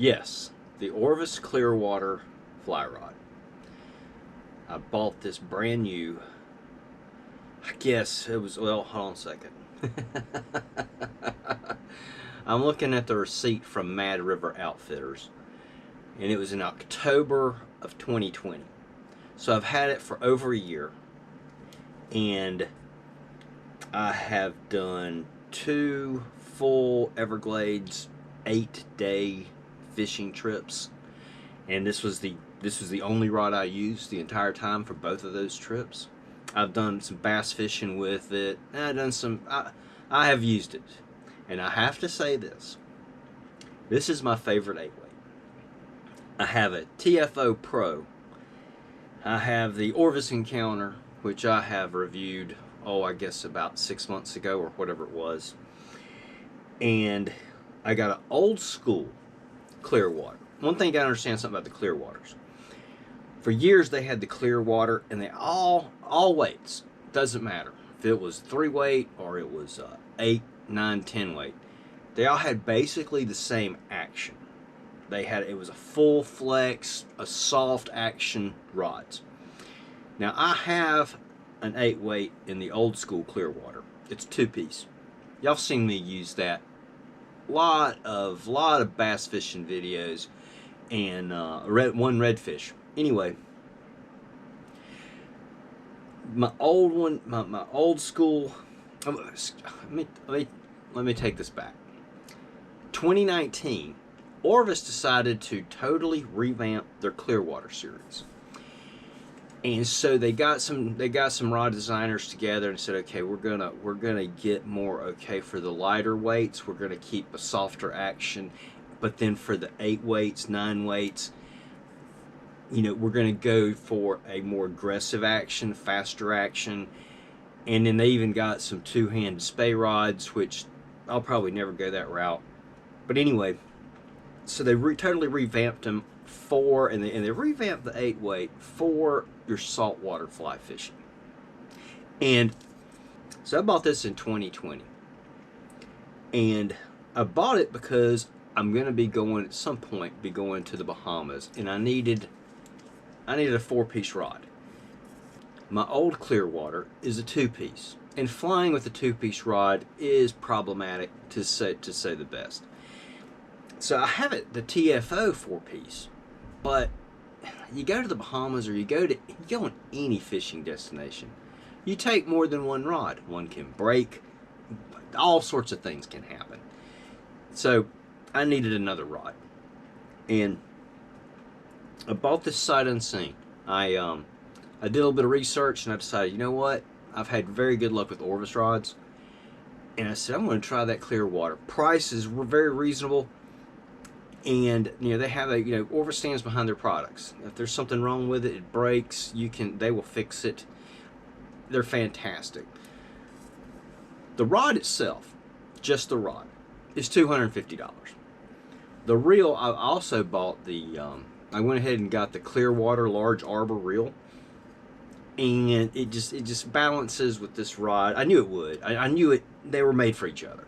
Yes, the Orvis Clearwater fly rod. I bought this brand new. I guess it was, well, hold on a second. I'm looking at the receipt from Mad River Outfitters, and it was in October of 2020. So I've had it for over a year, and I have done 2 full Everglades 8-day fishing trips, and this was the only rod I used the entire time for both of those trips. I've done some bass fishing with it, and I've done some. I have used it, and I have to say this: this is my favorite 8-weight. I have a TFO Pro. I have the Orvis Encounter, which I have reviewed, I guess about 6 months ago or whatever it was. And I got an old school Clearwater. One thing you gotta understand something about the Clearwaters. For years they had the Clearwater, and they all weights, doesn't matter if it was 3-weight or it was 8, 9, 10-weight. They all had basically the same action. It was a full flex, a soft action rods. Now I have an 8-weight in the old school Clearwater. It's 2-piece. Y'all seen me use that. Lot of bass fishing videos and one redfish. Anyway, my old one, my old school. Let me take this back. 2019, Orvis decided to totally revamp their Clearwater series. And so they got some rod designers together and said, okay, we're gonna get more for the lighter weights. We're gonna keep a softer action, but then for the 8-weights, 9-weights, we're gonna go for a more aggressive action, faster action. And then they even got some 2-hand spay rods, which I'll probably never go that route. But anyway, so they totally revamped them and they revamped the 8-weight for your saltwater fly fishing. And so I bought this in 2020, and I bought it because I'm going to be going at some point to the Bahamas, and I needed a 4-piece rod. My old Clearwater is a 2-piece, and flying with a 2-piece rod is problematic to say the best. So I have the TFO 4-piece, but you go to the Bahamas or you go on any fishing destination, you take more than one rod. One can break, all sorts of things can happen. So I needed another rod, and I bought this sight unseen. I did a little bit of research, and I decided, you know what? I've had very good luck with Orvis rods, and I said I'm going to try that Clearwater. Prices were very reasonable. And they have Orvis stands behind their products. If there's something wrong with it, it breaks, they will fix it. They're fantastic. The rod itself, just the rod, is $250. The reel, I also bought I went ahead and got the Clearwater large arbor reel, and it just balances with this rod. I knew it would. I knew it. They were made for each other.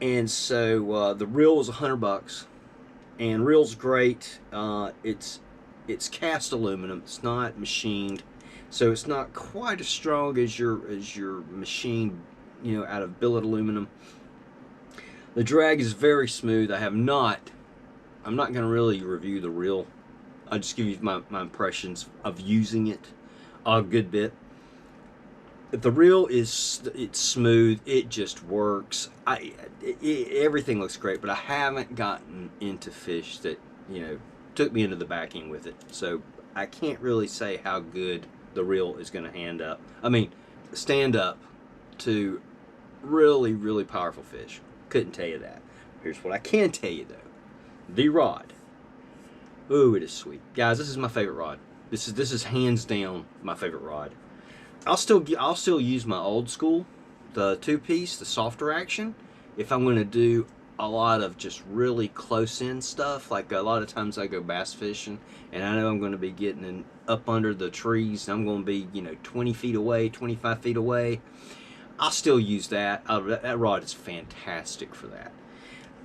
And so the reel was $100. And reel's great. It's cast aluminum. It's not machined, so it's not quite as strong as your machine, out of billet aluminum. The drag is very smooth. I'm not going to really review the reel. I'll just give you my impressions of using it a good bit. The reel it's smooth. It just works. Everything looks great, but I haven't gotten into fish that took me into the backing with it. So I can't really say how good the reel is going to stand up to really, really powerful fish. Couldn't tell you that. Here's what I can tell you though: the rod. Ooh, it is sweet, guys. This is my favorite rod. This is hands down my favorite rod. I'll still use my old school, the 2-piece, the softer action, if I'm going to do a lot of just really close in stuff. Like a lot of times I go bass fishing, and I know I'm going to be getting up under the trees, and I'm going to be 20 feet away, 25 feet away. I'll still use that. That rod is fantastic for that.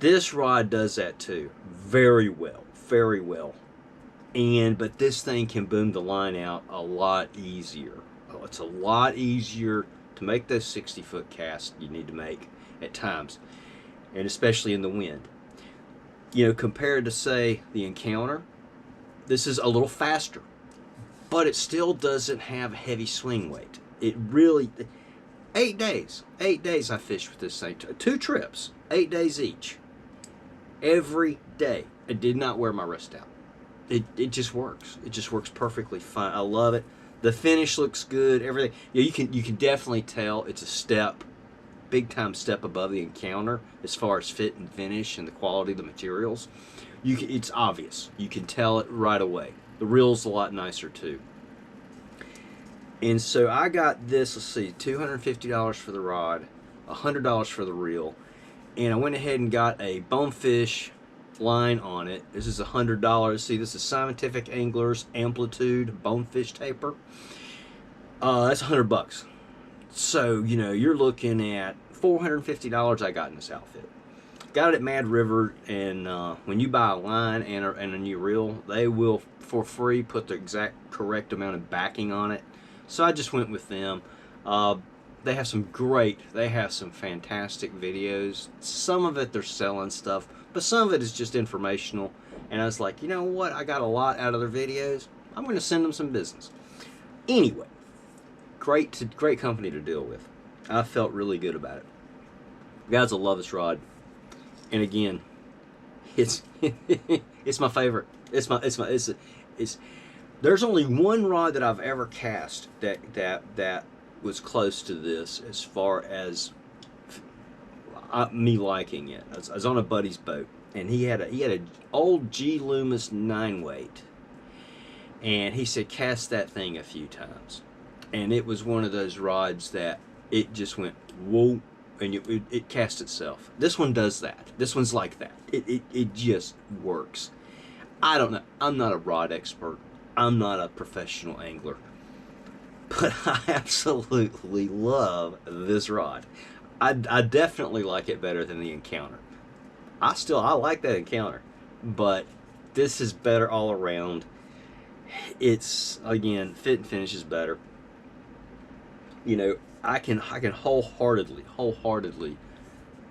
This rod does that too, very well, very well. But this thing can boom the line out a lot easier. Oh, it's a lot easier to make those 60-foot casts you need to make at times, and especially in the wind. You know, compared to, say, the Encounter, this is a little faster, but it still doesn't have heavy swing weight. It really, 8 days I fished with this thing, 2 trips, 8 days each, every day. I did not wear my wrist out. It just works. It just works perfectly fine. I love it. The finish looks good. Everything. Yeah, you can definitely tell it's a step, big time step above the Encounter as far as fit and finish and the quality of the materials. It's obvious. You can tell it right away. The reel's a lot nicer too. And so I got this. Let's see, $250 for the rod, $100 for the reel, and I went ahead and got a Bonefish line on it. This is $100. See, this is Scientific Anglers Amplitude Bonefish Taper. That's $100. So, you know, you're looking at $450 I got in this outfit. Got it at Mad River, and when you buy a line and a new reel, they will, for free, put the exact correct amount of backing on it. So I just went with them. They have some fantastic videos. Some of it they're selling stuff, but some of it is just informational. And I was like, you know what? I got a lot out of their videos. I'm going to send them some business. Anyway, great company to deal with. I felt really good about it. Guys, I love this rod. And again, it's it's my favorite. There's only one rod that I've ever cast that was close to this as far as me liking it. I was on a buddy's boat, and he had a old G Loomis 9-weight, and he said cast that thing a few times, and it was one of those rods that it just went whoa, and it cast itself. This one does that. This one's like that. It just works. I don't know. I'm not a rod expert. I'm not a professional angler, but I absolutely love this rod. I definitely like it better than the Encounter. I like that Encounter, but this is better all around. It's, again, fit and finish is better. You know, I can wholeheartedly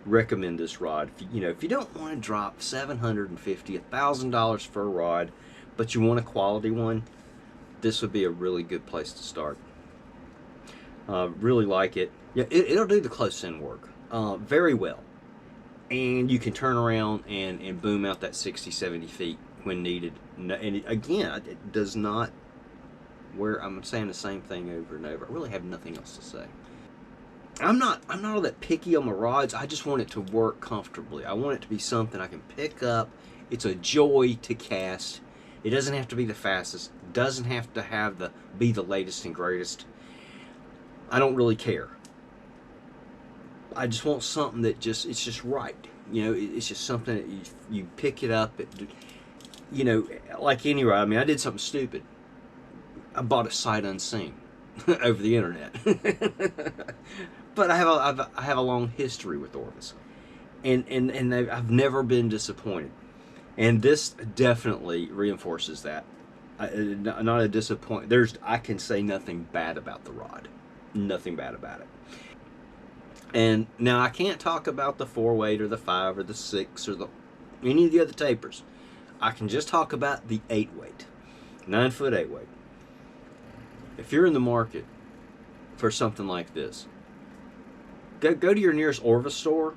recommend this rod. If you don't want to drop $750, $1,000 for a rod, but you want a quality one, this would be a really good place to start. Really like it. Yeah, it'll do the close-in work very well. And you can turn around and boom out that 60, 70 feet when needed. And again, it does not I'm saying the same thing over and over. I really have nothing else to say. I'm not all that picky on my rods. I just want it to work comfortably. I want it to be something I can pick up. It's a joy to cast. It doesn't have to be the fastest. It doesn't have to be the latest and greatest. I don't really care. I just want something that it's just right. It's just something that you pick it up. Like any rod. I mean, I did something stupid. I bought it sight unseen over the internet. But I have a long history with Orvis, and I've never been disappointed. And this definitely reinforces that. Not a disappointment. I can say nothing bad about the rod. Nothing bad about it. And now I can't talk about the 4-weight or the 5 or the 6 or any of the other tapers. I can just talk about the 8-weight, 9-foot 8-weight. If you're in the market for something like this, go to your nearest Orvis store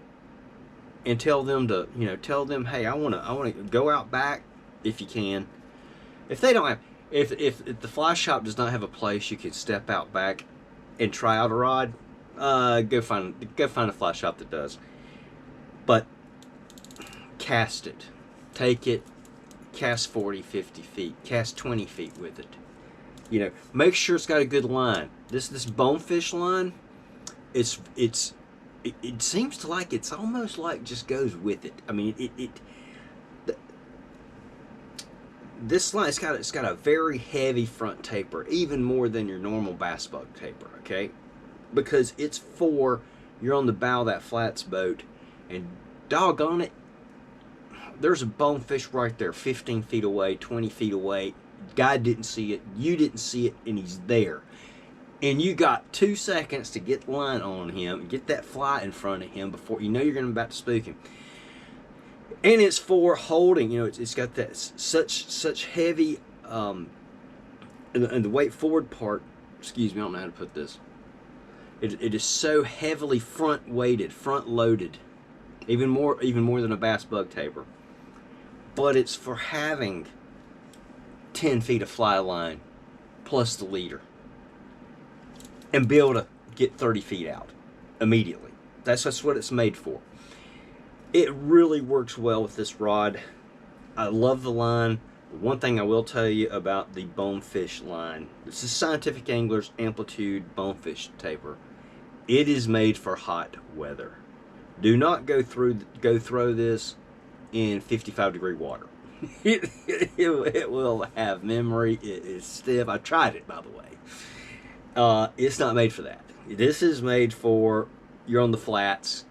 and tell them, hey, I want to go out back if you can. If they don't have, if the fly shop does not have a place you can step out back and try out a rod, go find a fly shop that does. But cast it, take it, cast 40, 50 feet, cast 20 feet with it. Make sure it's got a good line. This Bonefish line, it seems to like it's almost like just goes with it. I mean, this line, it's got a very heavy front taper, even more than your normal bass bug taper. Okay, because you're on the bow of that flats boat, and doggone it, there's a bonefish right there, 15 feet away, 20 feet away. Guy didn't see it, you didn't see it, and he's there. And you got 2 seconds to get the line on him and get that fly in front of him before you know you're going to about to spook him. And it's for holding. You know, it's got that such heavy, and the weight forward part. Excuse me, I don't know how to put this. It is so heavily front weighted, front loaded, even more than a bass bug taper. But it's for having 10 feet of fly line plus the leader, and be able to get 30 feet out immediately. That's what it's made for. It really works well with this rod. I love the line. One thing I will tell you about the bonefish line, this is Scientific Angler's Amplitude Bonefish Taper. It is made for hot weather. Do not go throw this in 55-degree water. It will have memory. It is stiff. I tried it, by the way. It's not made for that. This is made for, you're on the flats,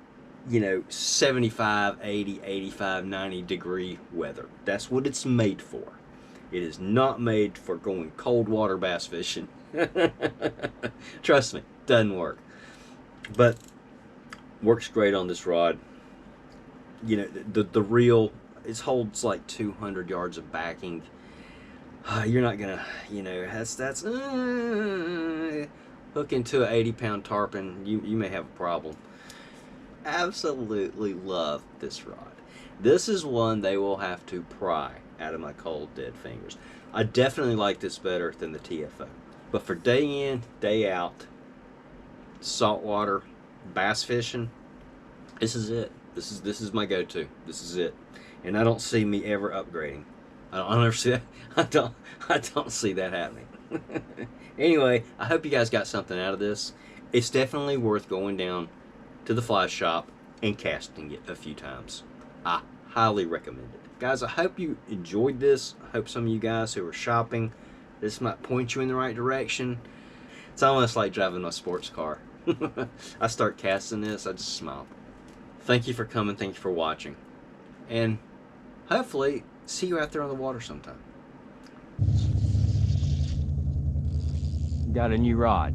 you know, 75, 80, 85, 90 degree weather. That's what it's made for. It is not made for going cold water bass fishing. Trust me, doesn't work. But works great on this rod. You know, the reel, it holds like 200 yards of backing. You're not gonna, you know, that's hook into an 80-pound tarpon, you may have a problem. Absolutely love this rod. This is one they will have to pry out of my cold dead fingers. I definitely like this better than the TFO. But for day in, day out, saltwater bass fishing, this is it. This is my go-to. This is it. And I don't see me ever upgrading. I don't ever see that. I don't see that happening. Anyway, I hope you guys got something out of this. It's definitely worth going down to the fly shop and casting it a few times. I highly recommend it. Guys, I hope you enjoyed this. I hope some of you guys who are shopping, this might point you in the right direction. It's almost like driving a sports car. I start casting this, I just smile. Thank you for coming. Thank you for watching. And hopefully, see you out there on the water sometime. Got a new rod.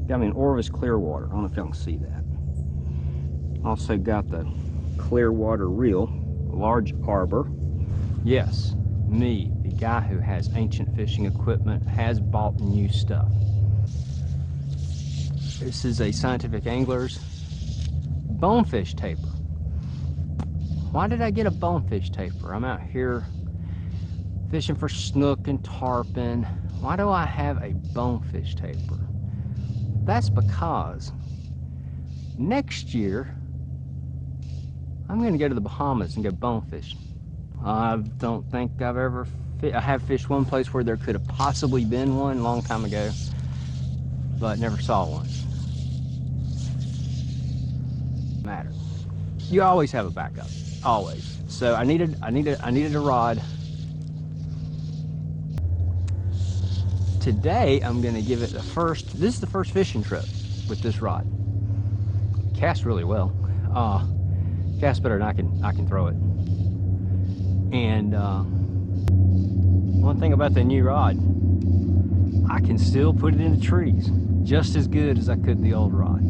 Got me an Orvis Clearwater. I don't know if y'all can see that. Also got the Clearwater reel, large arbor. Yes, me, the guy who has ancient fishing equipment, has bought new stuff. This is a Scientific Angler's bonefish taper. Why did I get a bonefish taper? I'm out here fishing for snook and tarpon. Why do I have a bonefish taper? That's because next year I'm going to go to the Bahamas and go bonefish. I don't think I've ever I have fished one place where there could have possibly been one a long time ago, but never saw one. Matter. You always have a backup, always. So I needed a rod. Today I'm going to give it this is the first fishing trip with this rod. Casts really well. Casts better than I can throw it. And one thing about the new rod, I can still put it into trees just as good as I could the old rod.